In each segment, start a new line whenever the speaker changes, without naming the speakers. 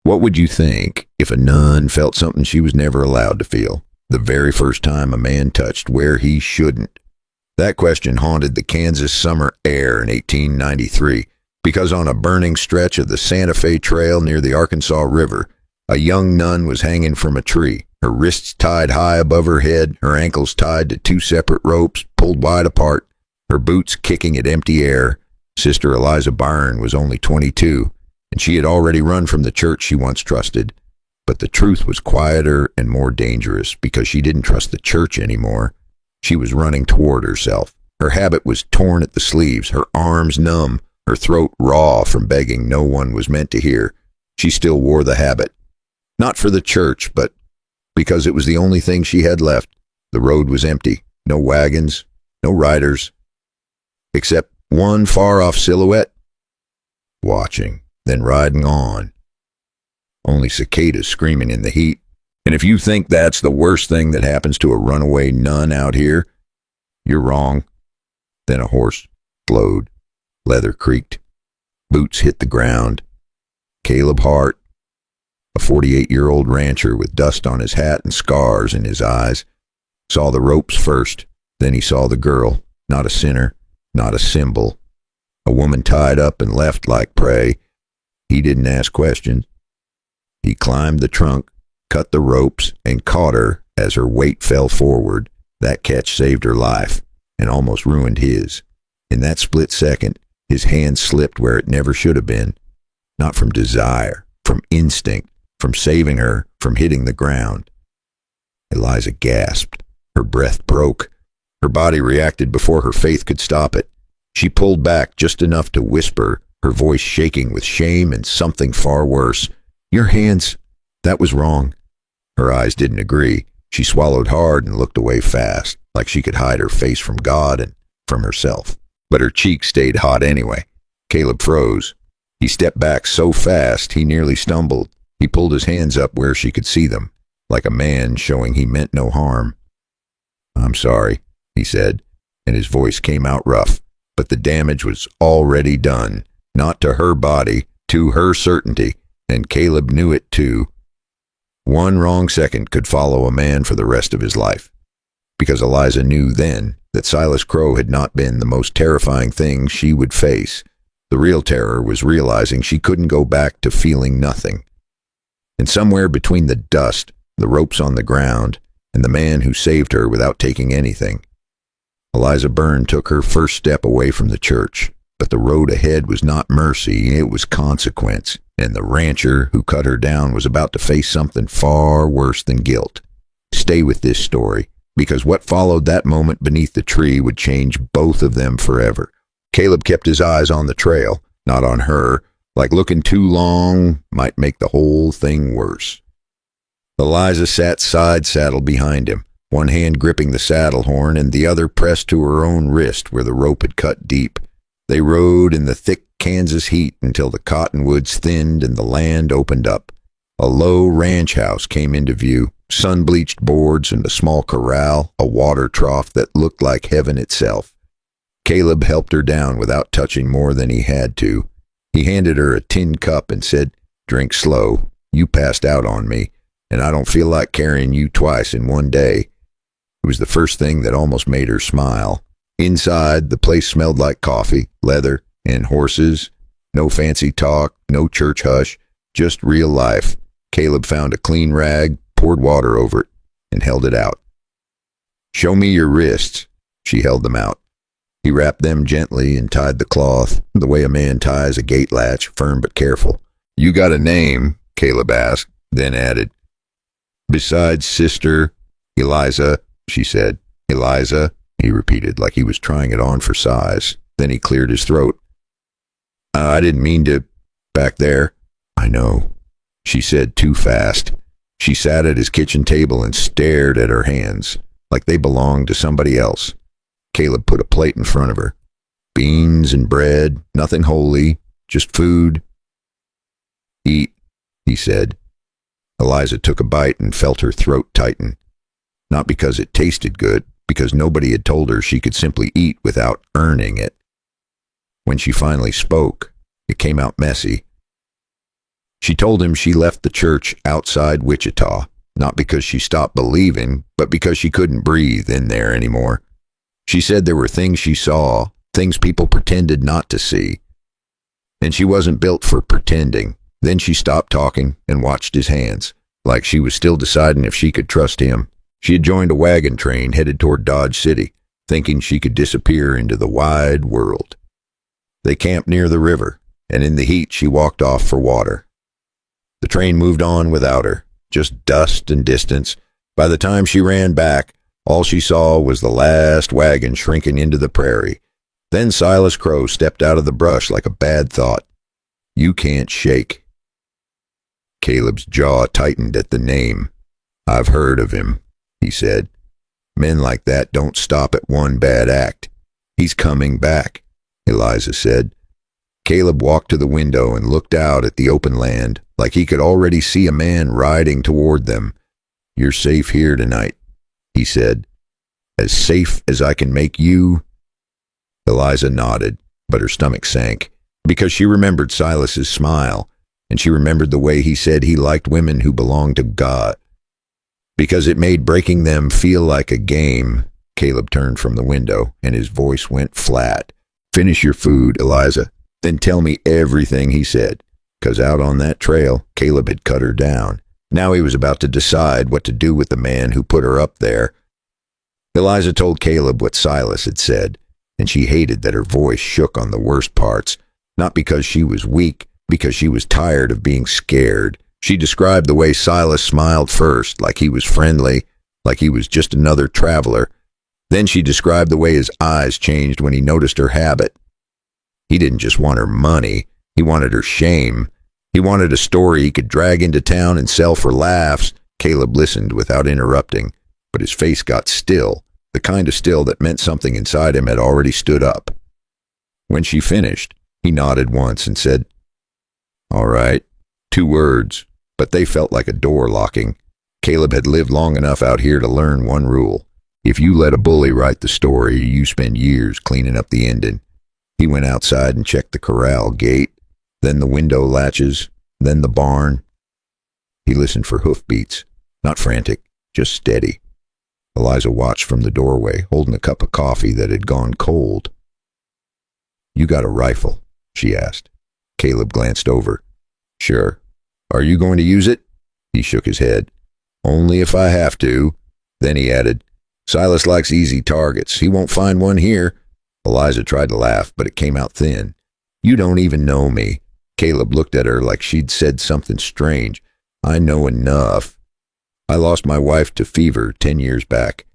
What would you think if a nun felt something she was never allowed to feel, the very first time a man touched where he shouldn't? That question haunted the Kansas summer air in 1893, because on a burning stretch of the Santa Fe Trail near the Arkansas River, a young nun was hanging from a tree, her wrists tied high above her head, her ankles tied to two separate ropes pulled wide apart, her boots kicking at empty air. Sister Eliza Byrne was only 22, and she had already run from the church she once trusted. But the truth was quieter and more dangerous, because she didn't trust the church anymore. She was running toward herself. Her habit was torn at the sleeves, her arms numb, her throat raw from begging no one was meant to hear. She still wore the habit. Not for the church, but because it was the only thing she had left. The road was empty. No wagons, no riders, except one far-off silhouette, watching, then riding on. Only cicadas screaming in the heat. And if you think that's the worst thing that happens to a runaway nun out here, you're wrong. Then a horse slowed. Leather creaked. Boots hit the ground. Caleb Hart, a 48-year-old rancher with dust on his hat and scars in his eyes, saw the ropes first. Then he saw the girl, not a sinner, not a symbol. A woman tied up and left like prey. He didn't ask questions. He climbed the trunk, cut the ropes, and caught her as her weight fell forward. That catch saved her life, and almost ruined his. In that split second, his hand slipped where it never should have been. Not from desire, from instinct, from saving her, from hitting the ground. Eliza gasped. Her breath broke. Her body reacted before her faith could stop it. She pulled back just enough to whisper, her voice shaking with shame and something far worse. "Your hands, that was wrong." Her eyes didn't agree. She swallowed hard and looked away fast, like she could hide her face from God and from herself. But her cheeks stayed hot anyway. Caleb froze. He stepped back so fast he nearly stumbled. He pulled his hands up where she could see them, like a man showing he meant no harm. "I'm sorry," he said, and his voice came out rough. But the damage was already done, not to her body, to her certainty, and Caleb knew it too. One wrong second could follow a man for the rest of his life, because Eliza knew then that Silas Crow had not been the most terrifying thing she would face. The real terror was realizing she couldn't go back to feeling nothing. And somewhere between the dust, the ropes on the ground, and the man who saved her without taking anything, Eliza Byrne took her first step away from the church. But the road ahead was not mercy, it was consequence, and the rancher who cut her down was about to face something far worse than guilt. Stay with this story, because what followed that moment beneath the tree would change both of them forever. Caleb kept his eyes on the trail, not on her, like looking too long might make the whole thing worse. Eliza sat side saddle behind him, one hand gripping the saddle horn and the other pressed to her own wrist where the rope had cut deep. They rode in the thick Kansas heat until the cottonwoods thinned and the land opened up. A low ranch house came into view, sun-bleached boards and a small corral, a water trough that looked like heaven itself. Caleb helped her down without touching more than he had to. He handed her a tin cup and said, "Drink slow. You passed out on me, and I don't feel like carrying you twice in one day." It was the first thing that almost made her smile. Inside, the place smelled like coffee, leather, and horses. No fancy talk, no church hush, just real life. Caleb found a clean rag, poured water over it, and held it out. "Show me your wrists." She held them out. He wrapped them gently and tied the cloth, the way a man ties a gate latch, firm but careful. "You got a name?" Caleb asked, then added, "Besides Sister Eliza," she said. "Eliza," he repeated, like he was trying it on for size. Then he cleared his throat. "I didn't mean to, back there." "I know," she said too fast. She sat at his kitchen table and stared at her hands, like they belonged to somebody else. Caleb put a plate in front of her. Beans and bread, nothing holy, just food. "Eat," he said. Eliza took a bite and felt her throat tighten. Not because it tasted good, because nobody had told her she could simply eat without earning it. When she finally spoke, it came out messy. She told him she left the church outside Wichita, not because she stopped believing, but because she couldn't breathe in there anymore. She said there were things she saw, things people pretended not to see. And she wasn't built for pretending. Then she stopped talking and watched his hands, like she was still deciding if she could trust him. She had joined a wagon train headed toward Dodge City, thinking she could disappear into the wide world. They camped near the river, and in the heat she walked off for water. The train moved on without her, just dust and distance. By the time she ran back, all she saw was the last wagon shrinking into the prairie. Then Silas Crow stepped out of the brush like a bad thought. You can't shake. Caleb's jaw tightened at the name. I've heard of him, he said. Men like that don't stop at one bad act. He's coming back, Eliza said. Caleb walked to the window and looked out at the open land, like he could already see a man riding toward them. You're safe here tonight, he said. As safe as I can make you? Eliza nodded, but her stomach sank, because she remembered Silas's smile, and she remembered the way he said he liked women who belonged to God. Because it made breaking them feel like a game. Caleb turned from the window, and his voice went flat. Finish your food, Eliza. Then tell me everything, he said, because out on that trail, Caleb had cut her down. Now he was about to decide what to do with the man who put her up there. Eliza told Caleb what Silas had said, and she hated that her voice shook on the worst parts, not because she was weak, because she was tired of being scared. She described the way Silas smiled first, like he was friendly, like he was just another traveler. Then she described the way his eyes changed when he noticed her habit. He didn't just want her money, he wanted her shame. He wanted a story he could drag into town and sell for laughs. Caleb listened without interrupting, but his face got still, the kind of still that meant something inside him had already stood up. When she finished, he nodded once and said, All right, 2 words, but they felt like a door locking. Caleb had lived long enough out here to learn one rule. If you let a bully write the story, you spend years cleaning up the ending. He went outside and checked the corral gate, then the window latches, then the barn. He listened for hoofbeats, not frantic, just steady. Eliza watched from the doorway, holding a cup of coffee that had gone cold. You got a rifle? She asked. Caleb glanced over. Sure. Are you going to use it? He shook his head. Only if I have to. Then he added, Silas likes easy targets. He won't find one here. Eliza tried to laugh, but it came out thin. You don't even know me. Caleb looked at her like she'd said something strange. I know enough. I lost my wife to fever 10 years back.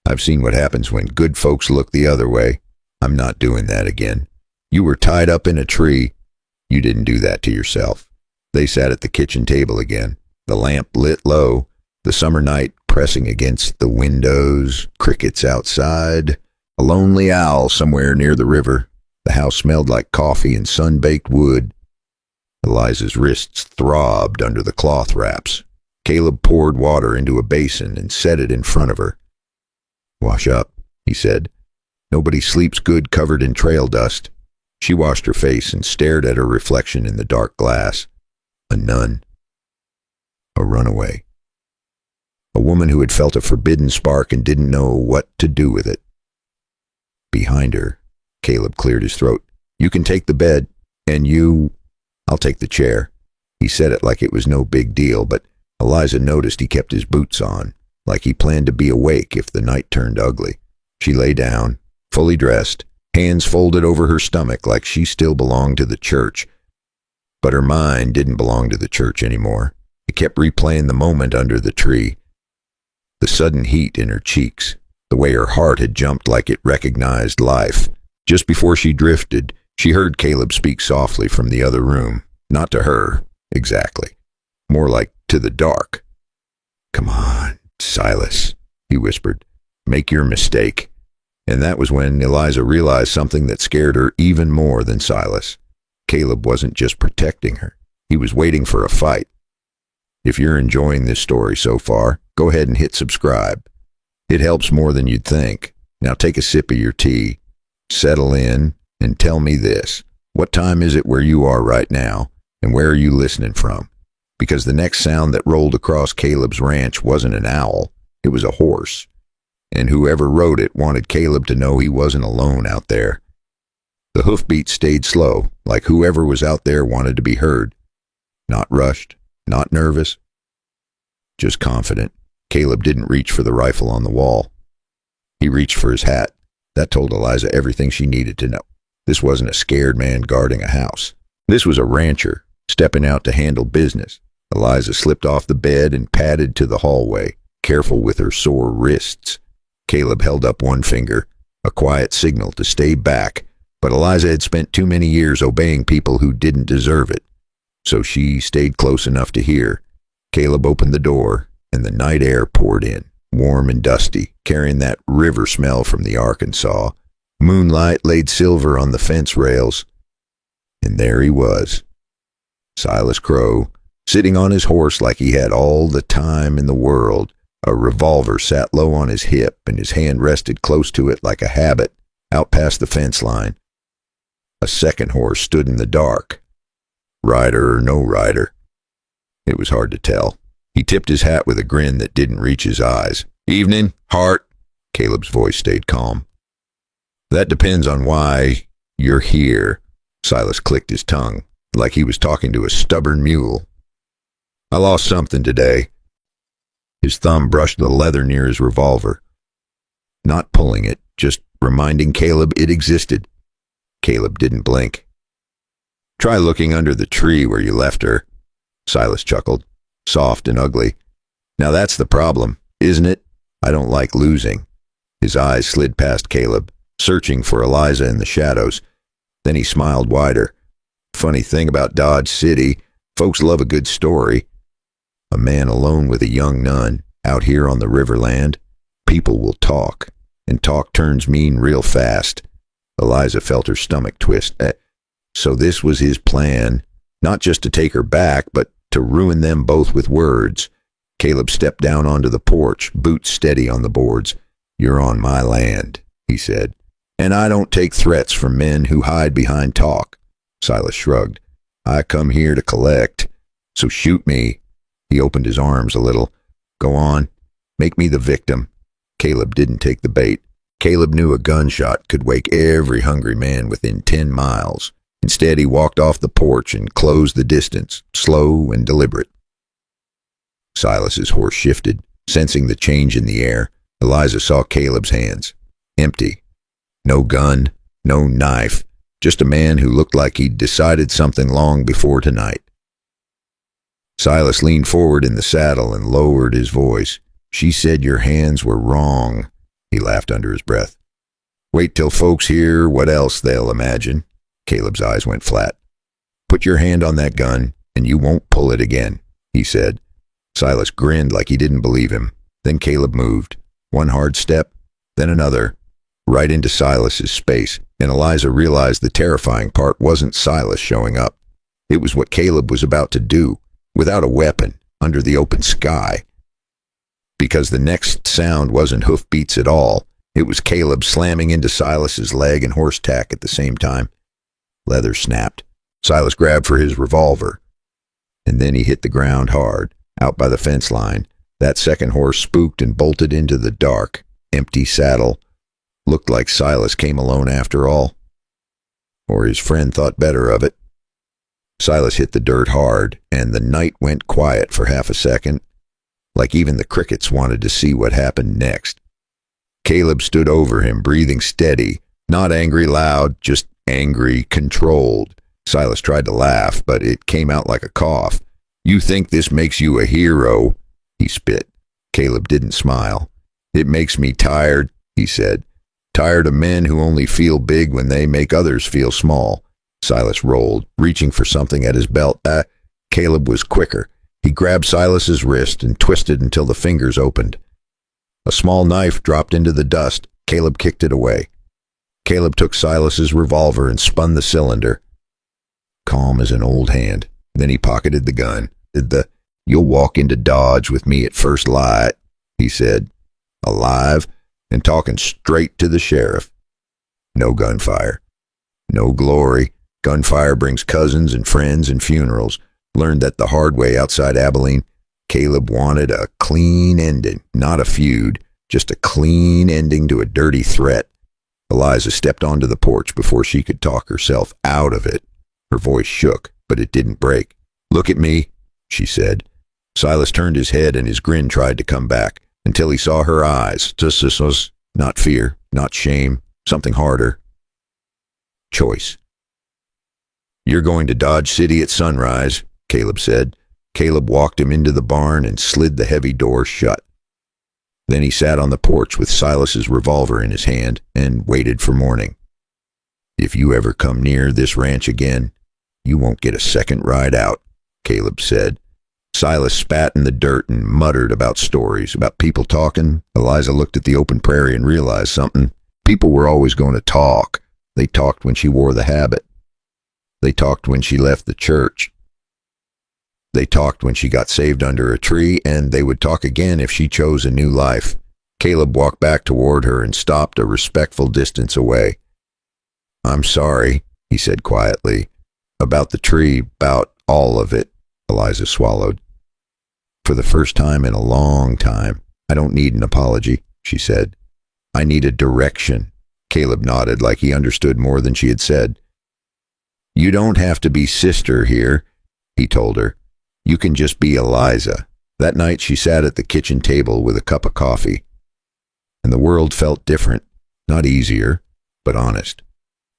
I've seen what happens when good folks look the other way. I'm not doing that again. You were tied up in a tree. You didn't do that to yourself. They sat at the kitchen table again, the lamp lit low, the summer night pressing against the windows, crickets outside, a lonely owl somewhere near the river. The house smelled like coffee and sun-baked wood. Eliza's wrists throbbed under the cloth wraps. Caleb poured water into a basin and set it in front of her. Wash up, he said. Nobody sleeps good covered in trail dust. She washed her face and stared at her reflection in the dark glass. A nun. A runaway. A woman who had felt a forbidden spark and didn't know what to do with it. Behind her, Caleb cleared his throat. You can take the bed, and you... I'll take the chair. He said it like it was no big deal, but Eliza noticed he kept his boots on, like he planned to be awake if the night turned ugly. She lay down, fully dressed, hands folded over her stomach like she still belonged to the church. But her mind didn't belong to the church anymore. It kept replaying the moment under the tree. The sudden heat in her cheeks, the way her heart had jumped like it recognized life. Just before she drifted, she heard Caleb speak softly from the other room. Not to her, exactly. More like to the dark. Come on, Silas, he whispered. Make your mistake. And that was when Eliza realized something that scared her even more than Silas. Caleb wasn't just protecting her. He was waiting for a fight. If you're enjoying this story so far, go ahead and hit subscribe. It helps more than you'd think. Now take a sip of your tea, settle in, and tell me this. What time is it where you are right now, and where are you listening from? because the next sound that rolled across Caleb's ranch wasn't an owl, it was a horse. And whoever rode it wanted Caleb to know he wasn't alone out there. The hoofbeats stayed slow, like whoever was out there wanted to be heard. Not rushed, not nervous, just confident. Caleb didn't reach for the rifle on the wall. He reached for his hat. That told Eliza everything she needed to know. This wasn't a scared man guarding a house. This was a rancher, stepping out to handle business. Eliza slipped off the bed and padded to the hallway, careful with her sore wrists. Caleb held up one finger, a quiet signal to stay back, but Eliza had spent too many years obeying people who didn't deserve it, so she stayed close enough to hear. Caleb opened the door, and the night air poured in, warm and dusty, carrying that river smell from the Arkansas. Moonlight laid silver on the fence rails, and there he was, Silas Crow, sitting on his horse like he had all the time in the world. A revolver sat low on his hip, and his hand rested close to it like a habit, out past the fence line. A second horse stood in the dark. Rider or no rider, it was hard to tell. He tipped his hat with a grin that didn't reach his eyes. "Evening, Hart." Caleb's voice stayed calm. "That depends on why you're here." Silas clicked his tongue, like he was talking to a stubborn mule. "I lost something today." His thumb brushed the leather near his revolver. Not pulling it, just reminding Caleb it existed. Caleb didn't blink. "Try looking under the tree where you left her." Silas chuckled, soft and ugly. "Now that's the problem, isn't it? I don't like losing." His eyes slid past Caleb, searching for Eliza in the shadows. Then he smiled wider. "Funny thing about Dodge City, folks love a good story. A man alone with a young nun, out here on the riverland. People will talk, and talk turns mean real fast." Eliza felt her stomach twist. So this was his plan, not just to take her back, but to ruin them both with words. Caleb stepped down onto the porch, boots steady on the boards. "You're on my land," he said, "and I don't take threats from men who hide behind talk." Silas shrugged. "I come here to collect, so shoot me." He opened his arms a little. "Go on, make me the victim." Caleb didn't take the bait. Caleb knew a gunshot could wake every hungry man within 10 miles. Instead, he walked off the porch and closed the distance, slow and deliberate. Silas's horse shifted, sensing the change in the air. Eliza saw Caleb's hands. Empty. No gun, no knife, just a man who looked like he'd decided something long before tonight. Silas leaned forward in the saddle and lowered his voice. "She said your hands were wrong." He laughed under his breath. "Wait till folks hear what else they'll imagine." Caleb's eyes went flat. "Put your hand on that gun, and you won't pull it again," he said. Silas grinned like he didn't believe him. Then Caleb moved. One hard step, then another, right into Silas's space, and Eliza realized the terrifying part wasn't Silas showing up. It was what Caleb was about to do, without a weapon, under the open sky. Because the next sound wasn't hoofbeats at all. It was Caleb slamming into Silas's leg and horse tack at the same time. Leather snapped. Silas grabbed for his revolver. And then he hit the ground hard, out by the fence line. That second horse spooked and bolted into the dark, empty saddle. Looked like Silas came alone after all. Or his friend thought better of it. Silas hit the dirt hard, and the night went quiet for half a second, like even the crickets wanted to see what happened next. Caleb stood over him, breathing steady, not angry loud, just angry, controlled. Silas tried to laugh, but it came out like a cough. "You think this makes you a hero?" He spit. Caleb didn't smile. "It makes me tired," he said. "Tired of men who only feel big when they make others feel small." Silas rolled, reaching for something at his belt. Caleb was quicker. He grabbed Silas's wrist and twisted until the fingers opened. A small knife dropped into the dust. Caleb kicked it away. Caleb took Silas's revolver and spun the cylinder. Calm as an old hand. Then he pocketed the gun. "You'll walk into Dodge with me at first light," he said. "Alive and talking straight to the sheriff. No gunfire. No glory. Gunfire brings cousins and friends and funerals. Learned that the hard way outside Abilene. Caleb wanted a clean ending, not a feud, just a clean ending to a dirty threat. Eliza stepped onto the porch before she could talk herself out of it. Her voice shook, but it didn't break. "Look at me," she said. Silas turned his head and his grin tried to come back, until he saw her eyes. Not fear, not shame, something harder. Choice. "You're going to Dodge City at sunrise," Caleb said. Caleb walked him into the barn and slid the heavy door shut. Then he sat on the porch with Silas's revolver in his hand and waited for morning. "If you ever come near this ranch again, you won't get a second ride out," Caleb said. Silas spat in the dirt and muttered about stories, about people talking. Eliza looked at the open prairie and realized something. People were always going to talk. They talked when she wore the habit. They talked when she left the church. They talked when she got saved under a tree, and they would talk again if she chose a new life. Caleb walked back toward her and stopped a respectful distance away. "I'm sorry," he said quietly. "About the tree, about all of it," Eliza swallowed. "For the first time in a long time. I don't need an apology," she said. "I need a direction." Caleb nodded like he understood more than she had said. "You don't have to be sister here," he told her. "You can just be Eliza." That night she sat at the kitchen table with a cup of coffee. And the world felt different, not easier, but honest.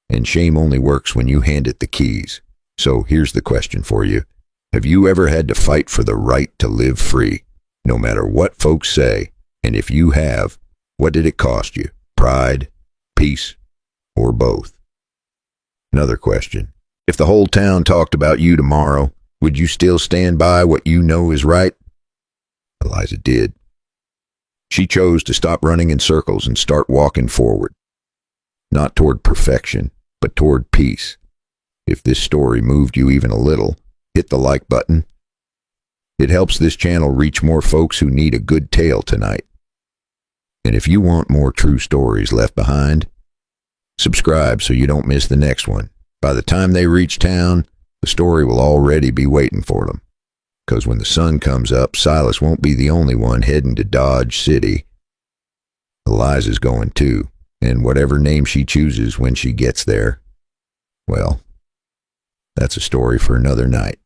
And shame only works when you hand it the keys. So here's the question for you. Have you ever had to fight for the right to live free, no matter what folks say? And if you have, what did it cost you? Pride, peace, or both? Another question. If the whole town talked about you tomorrow, would you still stand by what you know is right? Eliza did. She chose to stop running in circles and start walking forward. Not toward perfection, but toward peace. If this story moved you even a little, hit the like button. It helps this channel reach more folks who need a good tale tonight. And if you want more true stories left behind, subscribe so you don't miss the next one. By the time they reach town, the story will already be waiting for them. Because when the sun comes up, Silas won't be the only one heading to Dodge City. Eliza's going too, and whatever name she chooses when she gets there, well, that's a story for another night.